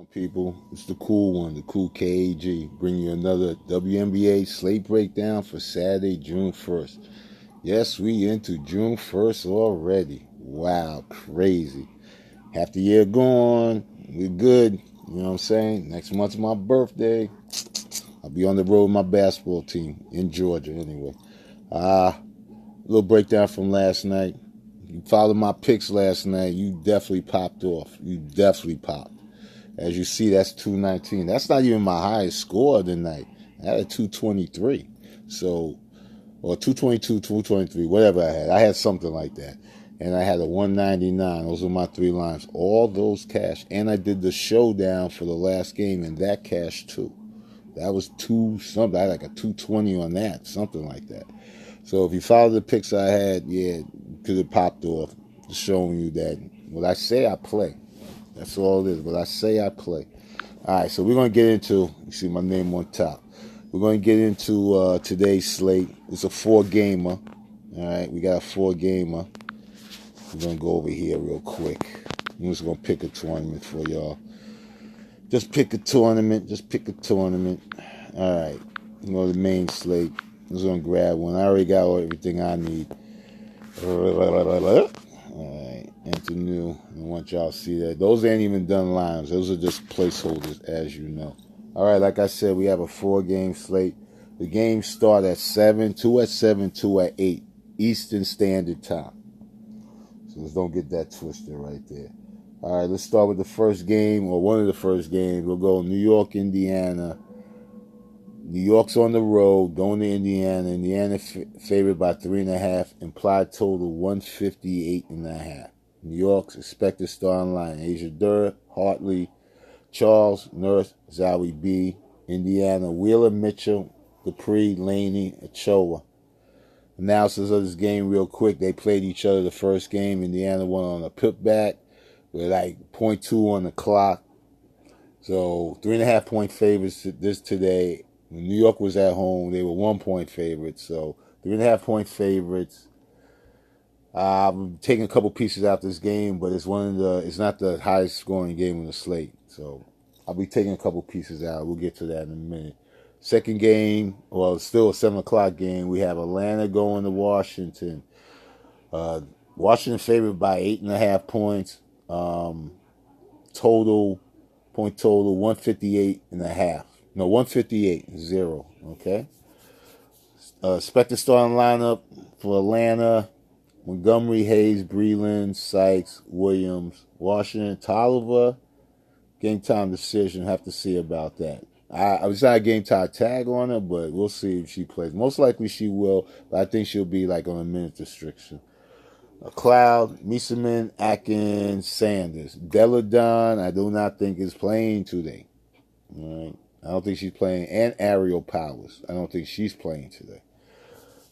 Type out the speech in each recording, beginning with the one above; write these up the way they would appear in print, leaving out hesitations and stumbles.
People, it's the cool one, the cool KAG, bringing you another WNBA slate breakdown for Saturday, June 1st. Yes, we into June 1st already. Wow, crazy. Half the year gone, we're good. You know what I'm saying? Next month's my birthday. I'll be on the road with my basketball team in Georgia anyway. Little breakdown from last night. You followed my picks last night, you definitely popped off. You definitely popped. As you see, that's 219. That's not even my highest score of the night. I had a 223. So, or 222, 223, whatever I had. I had something like that. And I had a 199. Those were my three lines. All those cash. And I did the showdown for the last game, and that cashed too. That was two something. I had like a 220 on that, something like that. So if you follow the picks I had, yeah, could have popped off, showing you that what I say I play. That's all it is. But I say I play. All right, so we're going to get into, you see my name on top. We're going to get into today's slate. It's a four-gamer. All right, we got a four-gamer. We're going to go over here real quick. I'm just going to pick a tournament for y'all. Just pick a tournament. All right, you know the main slate. I'm just going to grab one. I already got everything I need. All right, enter new. I want y'all to see that. Those ain't even done lines. Those are just placeholders, as you know. All right, like I said, we have a four-game slate. The games start at 7, 2 at 7, 2 at 8, Eastern Standard Time. So let's don't get that twisted right there. All right, let's start with the first game, or one of the first games. We'll go New York, Indiana. New York's on the road, going to Indiana. Indiana favored by 3.5. Implied total 158.5. New York's expected starting line: Asia Durr, Hartley, Charles, Nurse, Zowie B. Indiana: Wheeler, Mitchell, Dupree, Laney, Ochoa. Analysis of this game real quick. They played each other the first game. Indiana won on a putback with like 0.2 on the clock. So 3.5 point favorites this today. When New York was at home, they were 1 point favorites. So 3.5 point favorites. I'm taking a couple pieces out this game, but it's not the highest scoring game on the slate. So I'll be taking a couple pieces out. We'll get to that in a minute. Second game, well, it's still a 7 o'clock game. We have Atlanta going to Washington. Washington favored by 8.5 points. Total 158.5. No, 158.0. Okay. Expected starting lineup for Atlanta: Montgomery, Hayes, Breland, Sykes, Williams, Washington, Tolliver. Game time decision. Have to see about that. I was not a game time tag on her, but we'll see if she plays. Most likely she will, but I think she'll be like on a minute restriction. Cloud, Mieseman, Atkins, Sanders. Deladon, I do not think is playing today. All right. I don't think she's playing. And Ariel Powers. I don't think she's playing today.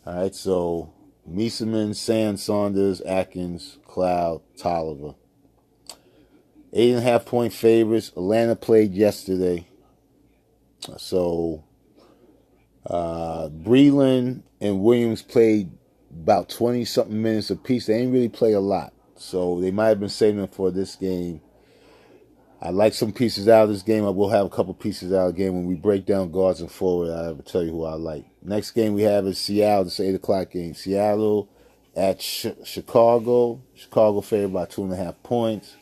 All right, so Mieseman, Saunders, Atkins, Cloud, Tolliver. 8.5 point favorites. Atlanta played yesterday. So Breland and Williams played about 20-something minutes apiece. They didn't really play a lot. So they might have been saving them for this game. I like some pieces out of this game. I will have a couple pieces out of the game. When we break down guards and forward, I will tell you who I like. Next game we have is Seattle. It's an 8 o'clock game. Seattle at Chicago. Chicago favored by 2.5 points.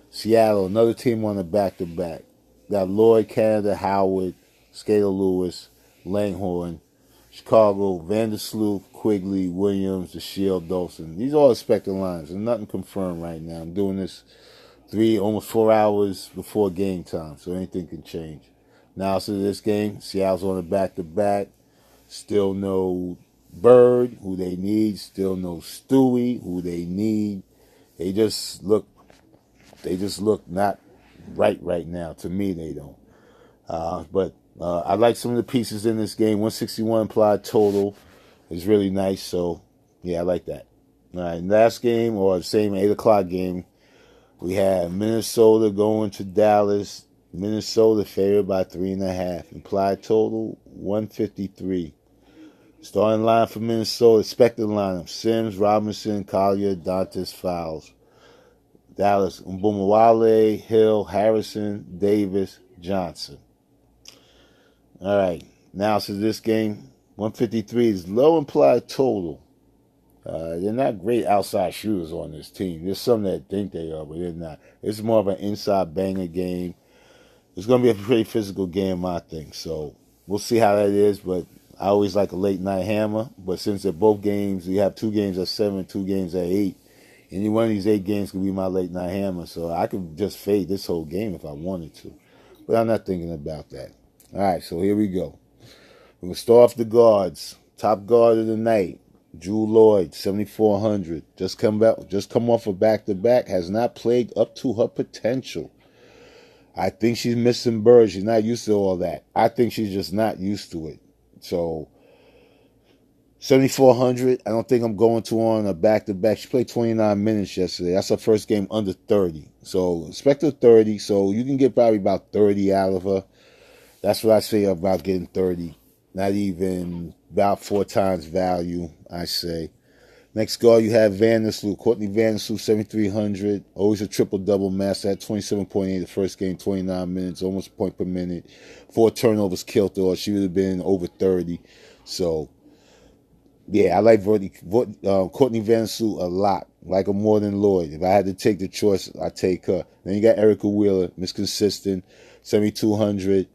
Seattle, another team on the back-to-back. Got Lloyd, Canada, Howard, Skater Lewis, Langhorne. Chicago, Vandersloot, Quigley, Williams, DeShield, Dolson. These are all expected lines. There's nothing confirmed right now. I'm doing this almost 4 hours before game time, so anything can change. Now, so this game, Seattle's on the back-to-back. Still no Bird, who they need. Still no Stewie, who they need. They just look not right now. To me, they don't. But I like some of the pieces in this game. 161 implied total is really nice. So, yeah, I like that. All right, last game, or the same 8 o'clock game, we have Minnesota going to Dallas. Minnesota favored by 3.5. Implied total 153. Starting line for Minnesota, expected lineup: Sims, Robinson, Collier, Dantes, Fowles. Dallas, Mbumawale, Hill, Harrison, Davis, Johnson. All right. Now, to this game, 153 is low implied total. They're not great outside shooters on this team. There's some that think they are, but they're not. It's more of an inside banger game. It's going to be a pretty physical game, I think. So we'll see how that is. But I always like a late night hammer. But since they're both games, we have 2 games at 7, 2 games at 8. Any one of these 8 games could be my late night hammer. So I could just fade this whole game if I wanted to. But I'm not thinking about that. All right, so here we go. We're going to start off the guards. Top guard of the night, Drew Lloyd, 7,400. Just come off a back-to-back. Has not played up to her potential. I think she's missing Bird. She's not used to all that. I think she's just not used to it. So 7,400. I don't think I'm going to on a back-to-back. She played 29 minutes yesterday. That's her first game under 30. So expect her 30. So you can get probably about 30 out of her. That's what I say about getting 30. Not even about 4 times value, I say. Next guard, you have Vandersloot. Courtney Vandersloot, 7,300. Always a triple-double master at 27.8 the first game, 29 minutes, almost a point per minute. 4 turnovers killed her, or she would have been over 30. So, yeah, I like Courtney Vandersloot a lot. Like her more than Lloyd. If I had to take the choice, I'd take her. Then you got Erica Wheeler, Miss Consistent, 7,200.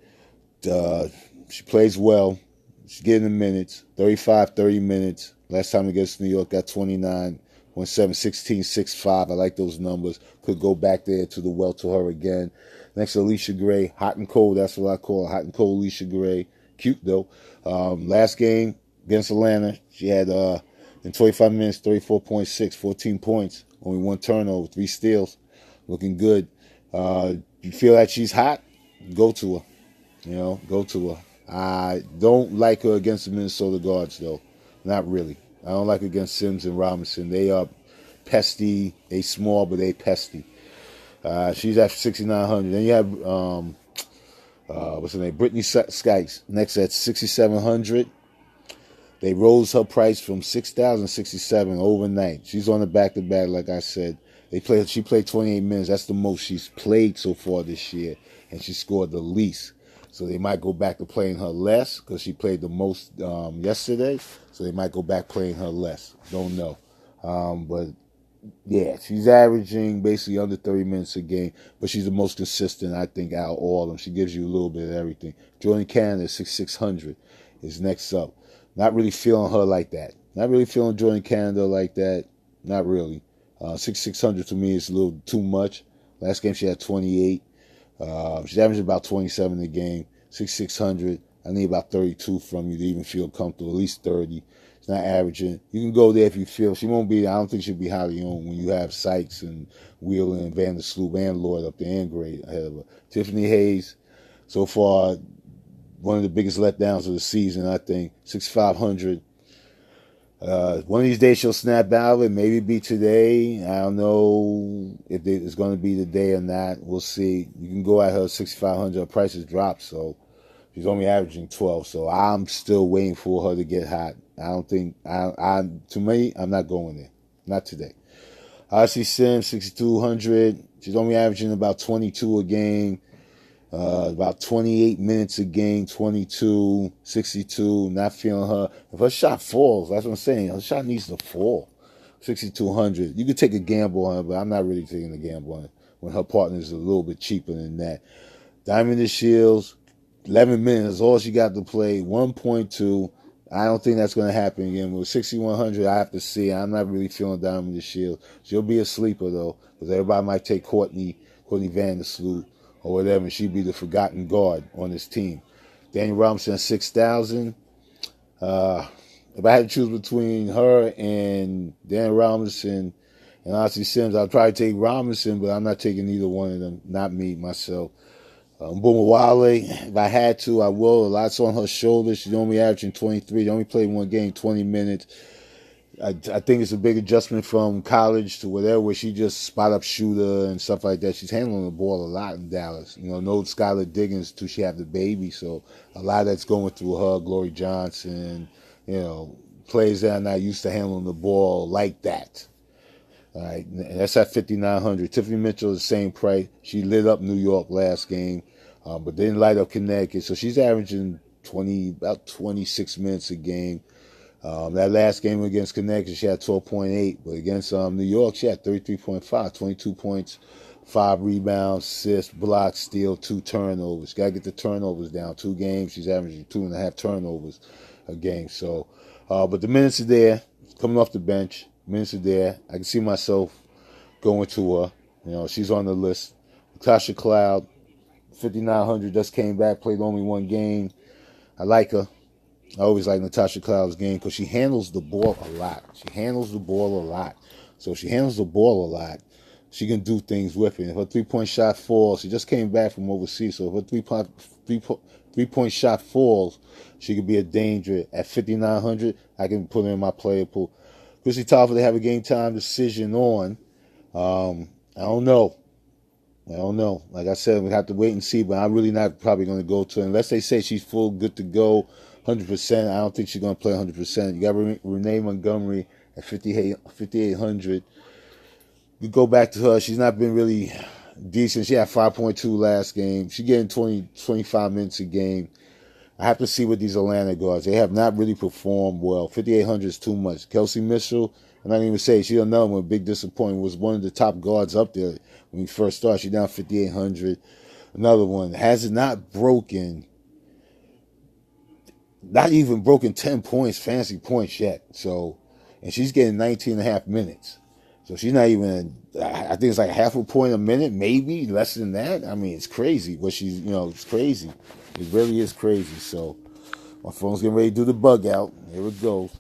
She plays well. She's getting the minutes, 35, 30 minutes. Last time against New York, got 29, 17, 16, 6-5. I like those numbers. Could go back there to the well to her again. Next, Alicia Gray, hot and cold. That's what I call her, hot and cold Alicia Gray. Cute, though. Last game against Atlanta, she had, in 25 minutes, 34.6, 14 points. Only 1 turnover, 3 steals. Looking good. You feel like she's hot? Go to her. Go to her. I don't like her against the Minnesota guards, though. Not really. I don't like her against Sims and Robinson. They are pesty. They small, but they pesty. She's at 6,900. Then you have, what's her name? Brittany Skykes. Next at 6,700. They rose her price from 6,067 overnight. She's on the back-to-back, like I said. She played 28 minutes. That's the most she's played so far this year. And she scored the least. So they might go back to playing her less because she played the most yesterday. So they might go back playing her less. Don't know. But, yeah, she's averaging basically under 30 minutes a game. But she's the most consistent, I think, out of all of them. She gives you a little bit of everything. Jordan Canada, 6,600 is next up. Not really feeling her like that. Not really feeling Jordan Canada like that. Not really. 6,600 to me is a little too much. Last game she had 28. She's averaging about 27 a game. 6,600. I need about 32 from you to even feel comfortable. At least 30. It's not averaging. You can go there if you feel. She won't be. I don't think she'll be highly owned when you have Sykes and Wheeler and Vandersloot and Lloyd up there and Gray ahead of her. Tiffany Hayes, so far, one of the biggest letdowns of the season, I think. 6,500. One of these days she'll snap out of it. Maybe be today. I don't know if it's going to be today or not. We'll see. You can go at her 6,500. Her price has dropped, so she's only averaging 12. So I'm still waiting for her to get hot. I don't think to me, I'm not going there. Not today. Odyssey Sims, 6,200. She's only averaging about 22 a game. About 28 minutes a game, 22, 62, not feeling her. If her shot falls, that's what I'm saying. Her shot needs to fall. 6,200. You could take a gamble on her, but I'm not really taking a gamble on it when her partner is a little bit cheaper than that. Diamond the Shields, 11 minutes, all she got to play, 1.2. I don't think that's going to happen again. With 6,100, I have to see. I'm not really feeling Diamond the Shields. She'll be a sleeper, though, because everybody might take Courtney Vandersloot or whatever, she'd be the forgotten guard on this team. Daniel Robinson, 6,000. If I had to choose between her and Daniel Robinson and Odyssey Sims, I'd probably take Robinson, but I'm not taking either one of them. Not me, myself. Mbumawale, if I had to, I will. A lot's on her shoulders. She's only averaging 23. She only played one game, 20 minutes. I think it's a big adjustment from college to whatever, where she just spot-up shooter and stuff like that. She's handling the ball a lot in Dallas. No Skylar Diggins till she have the baby, so a lot of that's going through her. Glory Johnson, players that are not used to handling the ball like that. All right, and that's at 5,900. Tiffany Mitchell is the same price. She lit up New York last game, but didn't light up Connecticut. So she's averaging about 26 minutes a game. That last game against Connecticut, she had 12.8, but against New York, she had 33.5, 22 points, 5 rebounds, assists, blocks, steal, 2 turnovers. Got to get the turnovers down. 2 games, she's averaging 2.5 turnovers a game. So, but the minutes are there, coming off the bench. Minutes are there. I can see myself going to her. You know, she's on the list. Natasha Cloud, 5,900, just came back, played only 1 game. I like her. I always like Natasha Cloud's game because she handles the ball a lot. She handles the ball a lot. So if she handles the ball a lot, she can do things with it. If her three-point shot falls, she just came back from overseas, so if her three-point shot falls, she could be a danger. At 5,900, I can put her in my player pool. Chrissy Tolliver, they have a game time decision on. I don't know. Like I said, we have to wait and see, but I'm really not probably going to go to her. Unless they say she's full, good to go, 100%. I don't think she's going to play 100%. You got Renee Montgomery at 5,800. You go back to her. She's not been really decent. She had 5.2 last game. She's getting 25 minutes a game. I have to see what these Atlanta guards. They have not really performed well. 5,800 is too much. Kelsey Mitchell, I'm not even going to say, she's another one, big disappointment. Was one of the top guards up there when we first started. She's down 5,800. Another one has not even broken 10 points, fantasy points yet. So, and she's getting 19.5 minutes. So she's not even, I think it's like half a point a minute, maybe less than that. I mean, it's crazy. But she's, it's crazy. It really is crazy. So my phone's getting ready to do the bug out. Here it goes.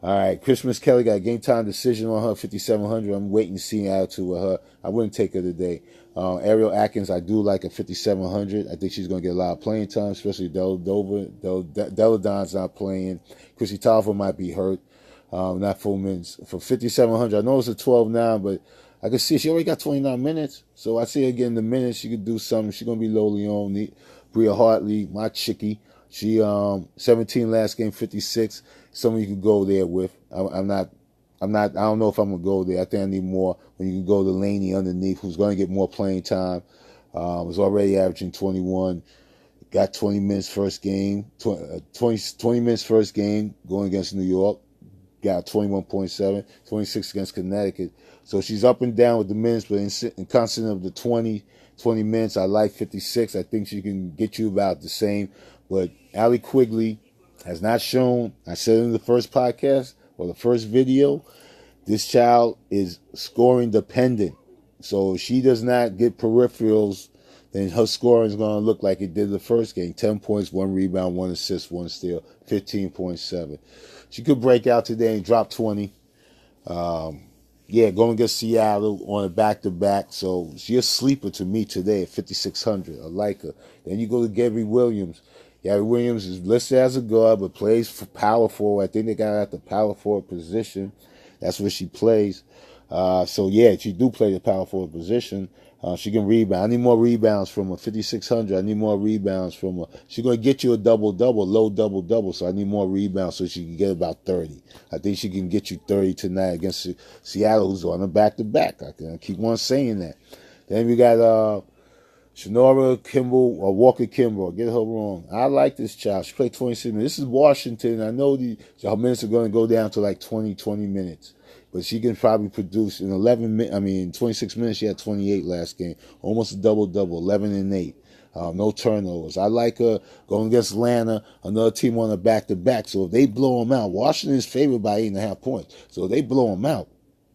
All right, Christmas Kelly got a game time decision on her, 5,700. I'm waiting to see attitude with her. I wouldn't take her today. Ariel Atkins, I do like at 5,700. I think she's going to get a lot of playing time, especially Deladon's not playing. Chrissy Tolliver might be hurt. Not full minutes. For 5,700, I know it's a 12 now, but I can see she already got 29 minutes. So I see her getting the minutes. She could do something. She's going to be lowly on. Bria Hartley, my chickie. She 17 last game, 56. Someone you can go there with. I don't know if I'm going to go there. I think I need more when you can go to Laney underneath, who's going to get more playing time. Was already averaging 21. Got 20 minutes first game. 20 minutes first game going against New York. Got 21.7, 26 against Connecticut. So she's up and down with the minutes, but in constant of the 20 minutes, I like 56. I think she can get you about the same. But Allie Quigley has not shown, I said in the first podcast or the first video, this child is scoring dependent. So if she does not get peripherals, then her scoring is going to look like it did the first game. 10 points, 1 rebound, 1 assist, 1 steal, 15.7. She could break out today and drop 20. Going against Seattle on a back-to-back. So she's a sleeper to me today at 5,600. I like her. Then you go to Gary Williams. Gary Williams is listed as a guard, but plays for power forward. I think they got her at the power forward position. That's where she plays. She do play the power forward position. She can rebound. I need more rebounds from her. 5,600. I need more rebounds from her. She's going to get you a double-double, low double-double. So I need more rebounds so she can get about 30. I think she can get you 30 tonight against Seattle, who's on a back-to-back. I can keep on saying that. Then we got Shanora Kimball or Walker Kimball. Get her wrong. I like this child. She played 26 minutes. This is Washington. I know her minutes are going to go down to like 20 minutes. But she can probably produce in 26 minutes, she had 28 last game. Almost a double-double, 11 and 8. No turnovers. I like her going against Atlanta, another team on a back-to-back. So if they blow them out, Washington is favored by 8.5 points. So if they blow them out,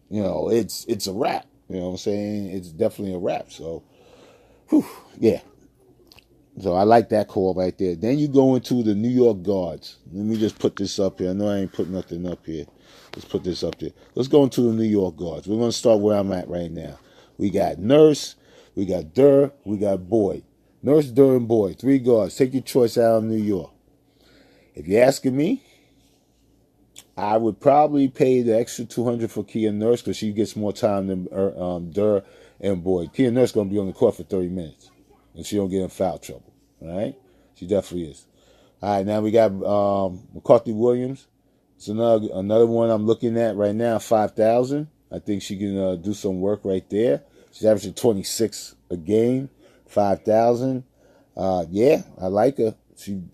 it's a wrap. You know what I'm saying? It's definitely a wrap. So, yeah. So I like that call right there. Then you go into the New York guards. Let me just put this up here. I know I ain't put nothing up here. Let's put this up there. Let's go into the New York guards. We're going to start where I'm at right now. We got Nurse, we got Durr, we got Boyd. Nurse, Durr, and Boyd. 3 guards. Take your choice out of New York. If you're asking me, I would probably pay the extra $200 for Kia Nurse because she gets more time than Durr and Boyd. Kia Nurse going to be on the court for 30 minutes. And she don't get in foul trouble. All right? She definitely is. All right, now we got McCarthy Williams. It's another one I'm looking at right now, 5,000. I think she can do some work right there. She's averaging 26 a game, 5,000. Yeah, I like her.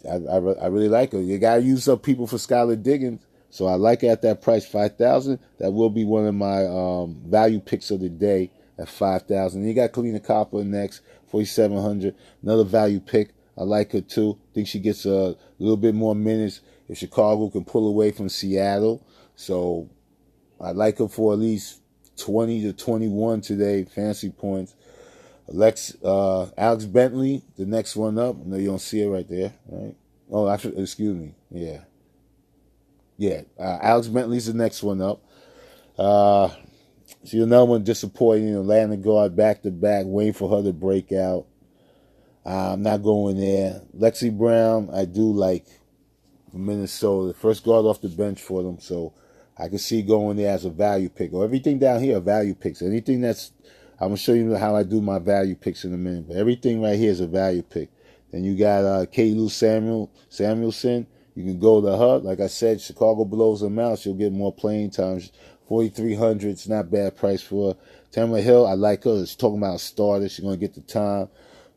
I really like her. You gotta use up people for Skylar Diggins, so I like her at that price, 5,000. That will be one of my value picks of the day at 5,000. You got Kalina Copper next, 4,700. Another value pick. I like her too. Think she gets a little bit more minutes if Chicago can pull away from Seattle. So I like her for at least 20 to 21 today, fantasy points. Alex Bentley, the next one up. No, you don't see it right there, right? Oh, actually, excuse me. Yeah. Alex Bentley's the next one up. See another one disappointing. Atlanta guard back to back, waiting for her to break out. I'm not going there. Lexi Brown, I do like from Minnesota. First guard off the bench for them, so I can see going there as a value pick. Or everything down here are value picks. Anything that's, I'm going to show you how I do my value picks in a minute. But everything right here is a value pick. Then you got Kaylu Samuelson. You can go to her. Like I said, Chicago blows them out. She'll get more playing times. 4,300. It's not a bad price for her. Tamara Hill, I like her. She's talking about a starter. She's going to get the time.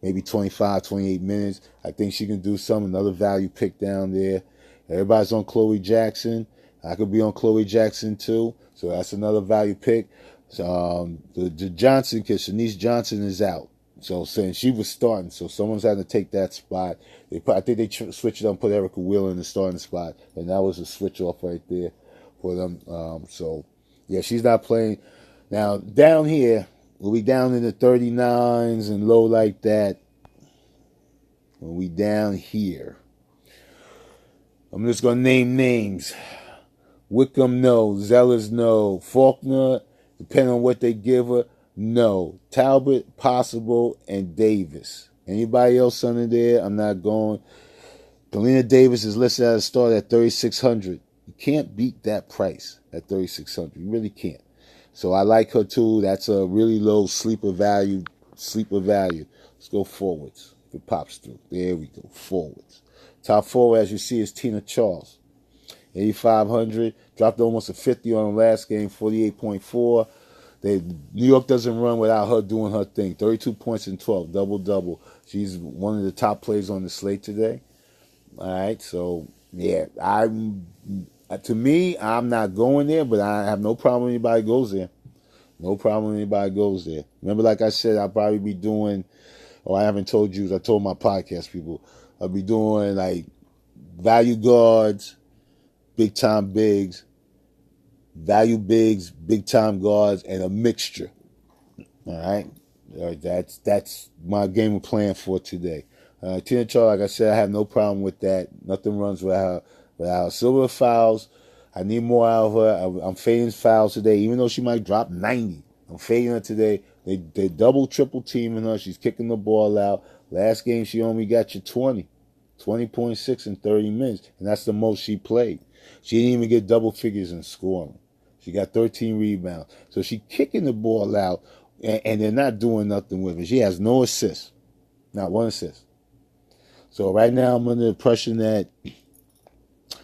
Maybe 25, 28 minutes. I think she can do something. Another value pick down there. Everybody's on Chloe Jackson. I could be on Chloe Jackson too. So that's another value pick. So, the Johnson kid, Shanice Johnson, is out. So saying she was starting, so someone's had to take that spot. I think they switched it up and put Erica Wheeler in the starting spot, and that was a switch off right there for them. So yeah, she's not playing. Now down here, we'll be down in the 39s and low like that. When we down here, I'm just gonna name names. Wickham, no. Zellers, no. Faulkner, depending on what they give her, no. Talbot, possible, and Davis. Anybody else under there, I'm not going. Kalina Davis is listed as a start at 3,600. You can't beat that price at 3,600. You really can't. So I like her too. That's a really low sleeper value. Let's go forwards. If it pops through. There we go. Forwards. Top forward, as you see, is Tina Charles. 8,500. Dropped almost a 50 on the last game, 48.4. New York doesn't run without her doing her thing. 32 points and 12, double-double. She's one of the top players on the slate today. All right, so, yeah, to me, I'm not going there, but I have no problem anybody goes there. No problem anybody goes there. Remember, like I said, I'll probably be doing, I haven't told you, I told my podcast people, I'll be doing, like, value guards, big-time bigs, value bigs, big-time guards, and a mixture. All right? That's my game of plan for today. Tina Charles, like I said, I have no problem with that. Nothing runs without her. Silver fouls, I need more out of her. I'm fading fouls today, even though she might drop 90. I'm fading her today. They double, triple teaming her. She's kicking the ball out. Last game, she only got you 20.6 in 30 minutes, and that's the most she played. She didn't even get double figures in scoring. She got 13 rebounds. So she kicking the ball out, and they're not doing nothing with it. She has no assists. Not one assist. So right now I'm under the impression that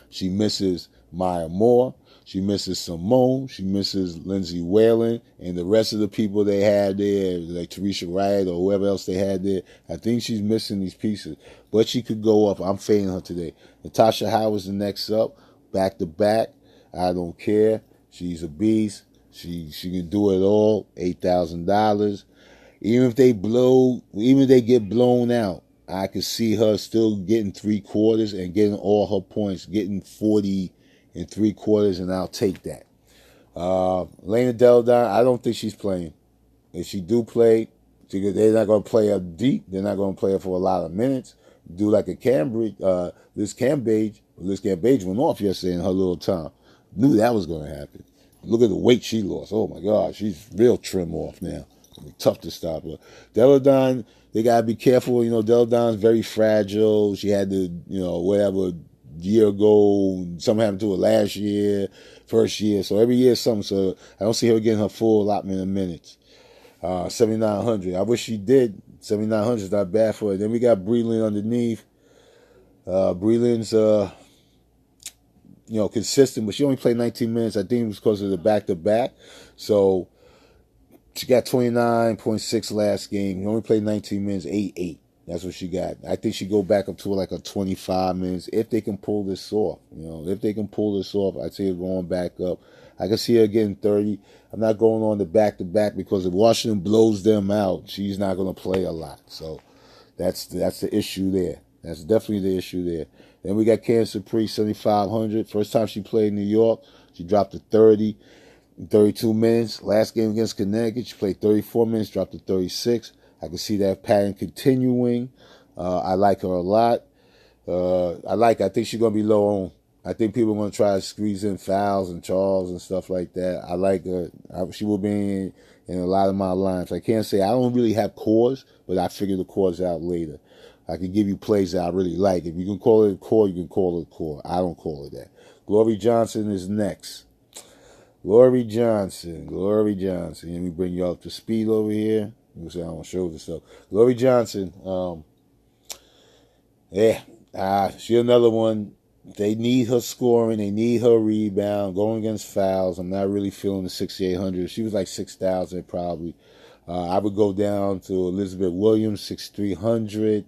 she misses Maya Moore. She misses Simone. She misses Lindsay Whalen. And the rest of the people they had there, like Teresa Wright or whoever else they had there, I think she's missing these pieces. But she could go up. I'm fading her today. Natasha Howard's the next up. Back to back. I don't care. She's a beast. She can do it all. $8,000. Even if they get blown out, I could see her still getting 3/4 and getting all her points, getting 40 and 3/4, and I'll take that. Lena Deldon, I don't think she's playing. If she do play, they're not going to play her deep. They're not going to play her for a lot of minutes. Do like a Cambridge, Liz Cambage went off yesterday in her little time. Knew that was going to happen. Look at the weight she lost. Oh my God, she's real trim off now. It'll be tough to stop her. Deladon, they gotta be careful. Deladon's very fragile. She had to, whatever, year ago, something happened to her last year, first year. So every year something. So I don't see her getting her full allotment of minutes. 7,900. I wish she did. 7,900 is not bad for her. Then we got Breland underneath. Breland's consistent, but she only played 19 minutes. I think it was because of the back-to-back. So she got 29.6 last game. She only played 19 minutes, 8-8. That's what she got. I think she go back up to like a 25 minutes if they can pull this off. If they can pull this off, I'd see her going back up. I can see her getting 30. I'm not going on the back-to-back because if Washington blows them out, she's not going to play a lot. So that's the issue there. That's definitely the issue there. Then we got Cancer Pre 7,500. First time she played in New York, she dropped to 30 in 32 minutes. Last game against Connecticut, she played 34 minutes, dropped to 36. I can see that pattern continuing. I like her a lot. I think she's going to be low on. I think people are going to try to squeeze in fouls and Charles and stuff like that. I like her. She will be in a lot of my lines. I can't say I don't really have cores, but I figure the cores out later. I can give you plays that I really like. If you can call it a core, you can call it a core. I don't call it that. Glory Johnson is next. Glory Johnson. Let me bring you up to speed over here. You say I don't show this stuff. Glory Johnson. She another one. They need her scoring. They need her rebound. Going against fouls. I'm not really feeling the 6,800. She was like 6,000 probably. I would go down to Elizabeth Williams, 6,300.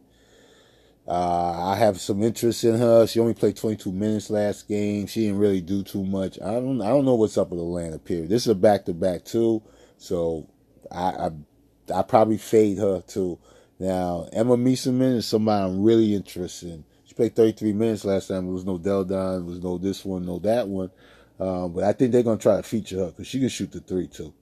I have some interest in her. She only played 22 minutes last game. She didn't really do too much. I don't know what's up with Atlanta, period. This is a back-to-back, too. So I probably fade her, too. Now, Emma Mieseman is somebody I'm really interested in. She played 33 minutes last time. There was no Deldon. There was no this one, no that one. But I think they're going to try to feature her because she can shoot the three, too.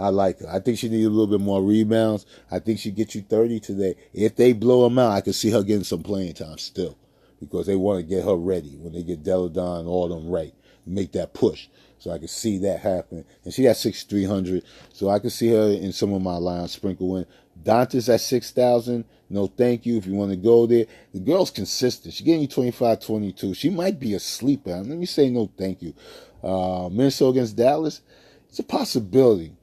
I like her. I think she needs a little bit more rebounds. I think she get you 30 today. If they blow them out, I can see her getting some playing time still because they want to get her ready when they get Deladon and all them right. Make that push. So I can see that happen. And she got 6,300. So I can see her in some of my lines sprinkle in. Dantas at 6,000. No thank you if you want to go there. The girl's consistent. She's getting you 25, 22. She might be a sleeper. Let me say no thank you. Minnesota against Dallas. It's a possibility.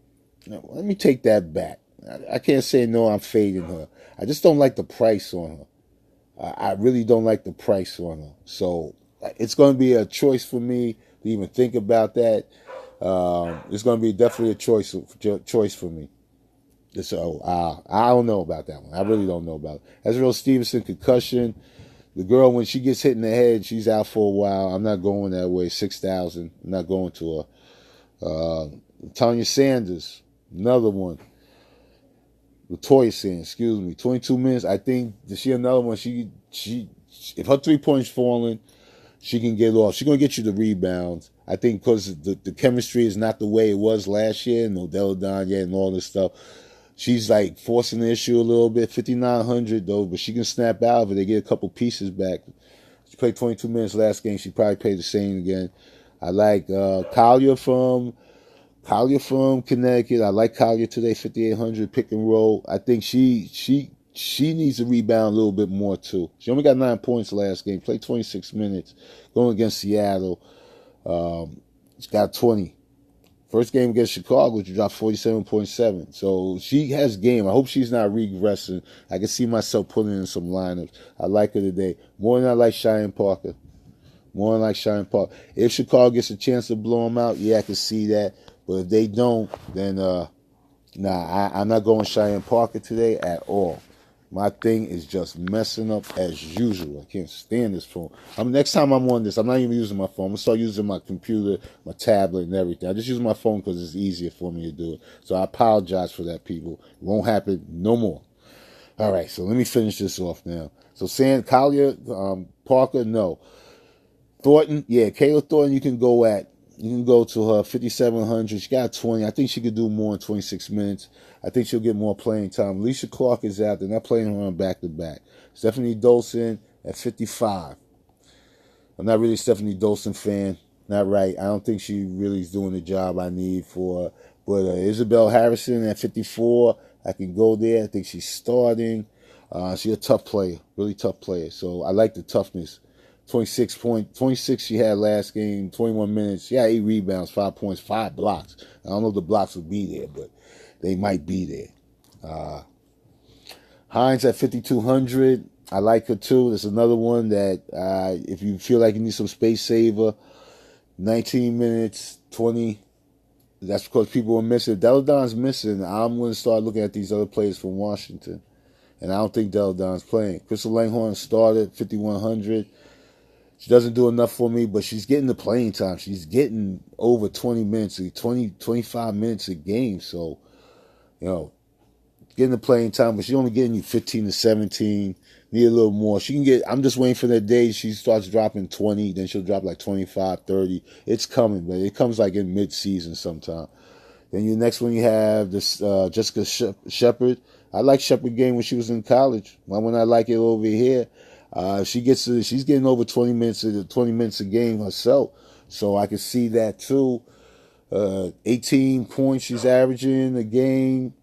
Now, let me take that back. I can't say no, I'm fading her. I just don't like the price on her. I really don't like the price on her. So it's going to be a choice for me to even think about that. It's going to be definitely a choice for me. So I don't know about that one. I really don't know about it. Ezreal Stevenson, concussion. The girl, when she gets hit in the head, she's out for a while. I'm not going that way. 6,000. I'm not going to her. Tanya Sanders. Another one. Latoya Sanders, 22 minutes. I think she another one. She if her 3 points falling, she can get off. She's gonna get you the rebounds. I think because the chemistry is not the way it was last year, no Deladon yet and all this stuff. She's like forcing the issue a little bit. 5,900 though, but she can snap out of it. They get a couple pieces back. She played 22 minutes last game. She probably played the same again. I like Collier from Connecticut. I like Collier today, 5,800 pick and roll. I think she needs to rebound a little bit more too. She only got 9 points last game. Played 26 minutes going against Seattle. She's got 20. First game against Chicago, she dropped 47.7. So she has game. I hope she's not regressing. I can see myself putting in some lineups. I like her today more than I like Cheyenne Parker. If Chicago gets a chance to blow them out, yeah, I can see that. But if they don't, then I'm not going Cheyenne Parker today at all. My thing is just messing up as usual. I can't stand this phone. Next time I'm on this, I'm not even using my phone. I'm going to start using my computer, my tablet, and everything. I just use my phone because it's easier for me to do it. So I apologize for that, people. It won't happen no more. All right, so let me finish this off now. So Collier, Parker, no. Thornton, yeah, Kayla Thornton, you can go to her 5,700. She got 20. I think she could do more in 26 minutes. I think she'll get more playing time. Alicia Clark is out. They're not playing her on back-to-back. Stefanie Dolson at 55. I'm not really a Stefanie Dolson fan. Not right. I don't think she really is doing the job I need for her. But Isabel Harrison at 54. I can go there. I think she's starting. She's a tough player. Really tough player. So I like the toughness. 26 she had last game, 21 minutes. She had 8 rebounds, 5 points, 5 blocks. I don't know if the blocks will be there, but they might be there. Hines at 5,200. I like her too. There's another one that if you feel like you need some space saver, 19 minutes, 20. That's because people are missing. Deladon's missing. I'm going to start looking at these other players from Washington. And I don't think Deladon's playing. Crystal Langhorne started 5,100. She doesn't do enough for me, but she's getting the playing time. She's getting over 20 minutes, 25 minutes a game. So, getting the playing time, but she's only getting you 15 to 17. Need a little more. She can get, I'm just waiting for that day she starts dropping 20, then she'll drop like 25, 30. It's coming, but it comes like in mid-season sometime. Then your next one you have this Jessica Shepard. I like Shepard game when she was in college. Why wouldn't I like it over here? She's getting over 20 minutes a game herself. So I can see that too. 18 points she's averaging a game.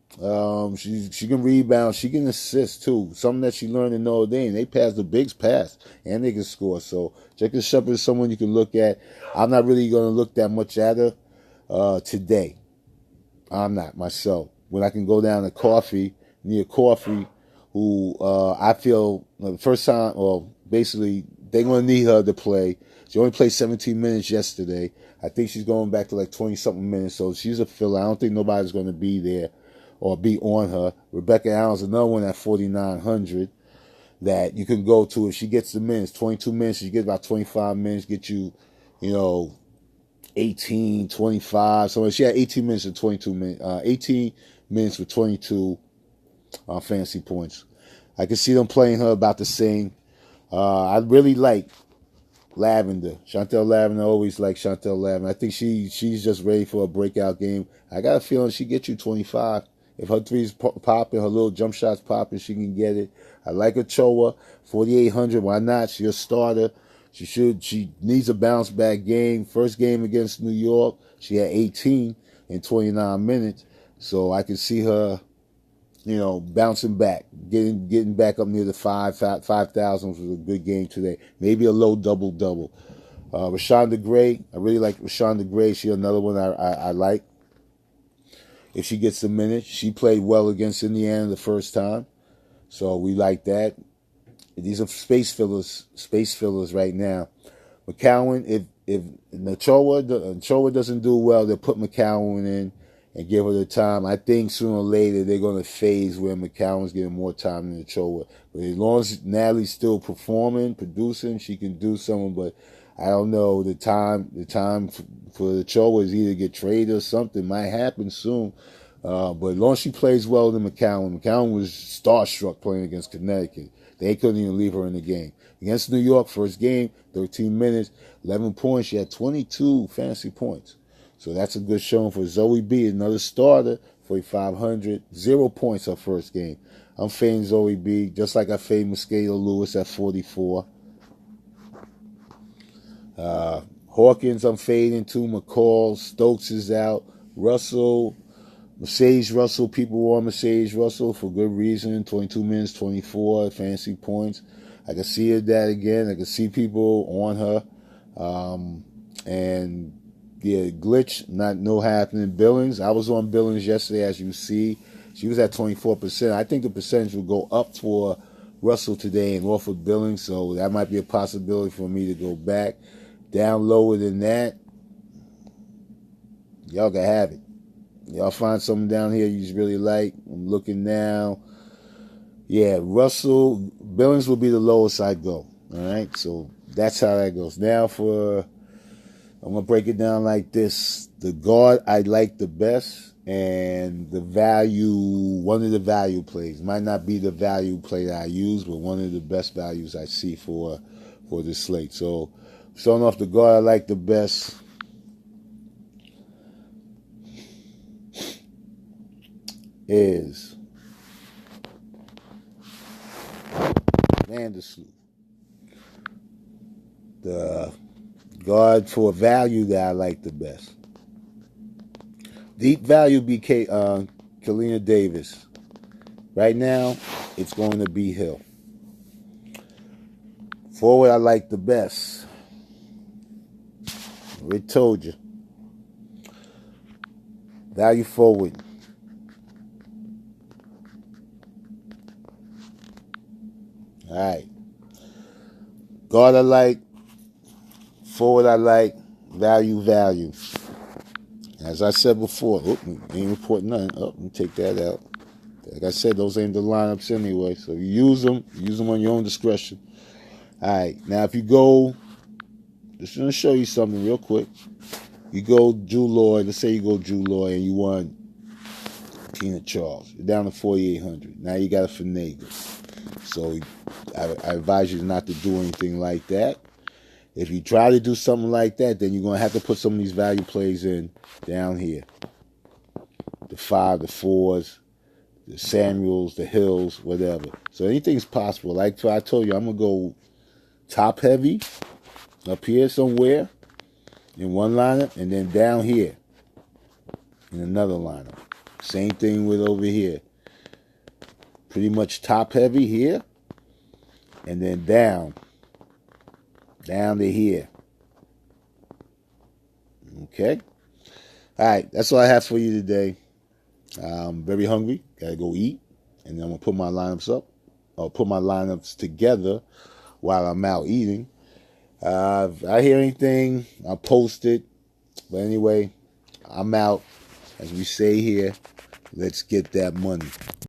She can rebound. She can assist too. Something that she learned in Notre Dame. They pass the bigs pass and they can score. So Jessica Shepard is someone you can look at. I'm not really going to look that much at her today. I'm not myself. When I can go down to near Coffee, who I feel the first time, well, basically they're going to need her to play. She only played 17 minutes yesterday. I think she's going back to like 20-something minutes, so she's a filler. I don't think nobody's going to be there or be on her. Rebecca Allen's another one at 4,900 that you can go to if she gets the minutes. 22 minutes, she gets about 25 minutes, get you, 18, 25. So she had 18 minutes and 22 minutes. 18 minutes with 22 fantasy points. I can see them playing her about the same. I really like Lavender. Chantel Lavender, always like Chantel Lavender. I think she's just ready for a breakout game. I got a feeling she gets you 25. If her threes popping, her little jump shots popping, she can get it. I like Ochoa, 4,800. Why not? She's a starter. She needs a bounce back game. First game against New York, she had 18 in 29 minutes. So I can see her, bouncing back, getting back up near the 5,000 was a good game today. Maybe a low double-double. Rashonda Gray, I really like Rashonda Gray. She's another one I like. If she gets the minutes, she played well against Indiana the first time. So we like that. These are space fillers right now. McCowan, if Ochoa doesn't do well, they'll put McCowan in and give her the time. I think sooner or later they're going to phase where McCowan's getting more time than Ochoa. But as long as Natalie's still producing, she can do something. But I don't know, the time for Ochoa is either get traded or something. Might happen soon. But as long as she plays well than McCowan was starstruck playing against Connecticut. They couldn't even leave her in the game. Against New York, first game, 13 minutes, 11 points. She had 22 fantasy points. So that's a good showing for Zoe B, another starter, 4,500. 0 points her first game. I'm fading Zoe B, just like I fade Mosquito Lewis at 44. Hawkins, I'm fading too. McCall, Stokes is out. Mercedes Russell, people were on Mercedes Russell for good reason. 22 minutes, 24 fantasy points. I can see that again. I can see people on her. And yeah, glitch, no happening. Billings, I was on Billings yesterday, as you see. She was at 24%. I think the percentage will go up for Russell today and off of Billings, so that might be a possibility for me to go back. Down lower than that, y'all can have it. Y'all find something down here you just really like. I'm looking now. Yeah, Russell, Billings will be the lowest I go. All right, so that's how that goes. Now I'm going to break it down like this. The guard I like the best, and the value, one of the value plays. Might not be the value play that I use, but one of the best values I see for this slate. So, starting off the guard I like the best. Is Vandersloot. The guard for value that I like the best. Deep value be Kalina Davis. Right now, it's going to be Hill. Forward I like the best. We told you. Value forward. All right. Guard I like. Forward I like. value. As I said before, ain't reporting nothing. Let me take that out. Like I said, those ain't the lineups anyway. So you use them on your own discretion. All right, now if you go, just going to show you something real quick. You go Drew Lloyd. Let's say you go Drew Lloyd and you want Tina Charles. You're down to 4,800. Now you got to finagle. So I advise you not to do anything like that. If you try to do something like that, then you're going to have to put some of these value plays in down here. The 5, the 4s, the Samuels, the Hills, whatever. So anything's possible. Like I told you, I'm going to go top heavy up here somewhere in one lineup, and then down here in another lineup. Same thing with over here. Pretty much top heavy here, and then down to here. Okay? All right, that's all I have for you today. I'm very hungry. Got to go eat, and then I'm going to put my lineups up, or put my lineups together while I'm out eating. If I hear anything, I'll post it. But anyway, I'm out. As we say here, let's get that money.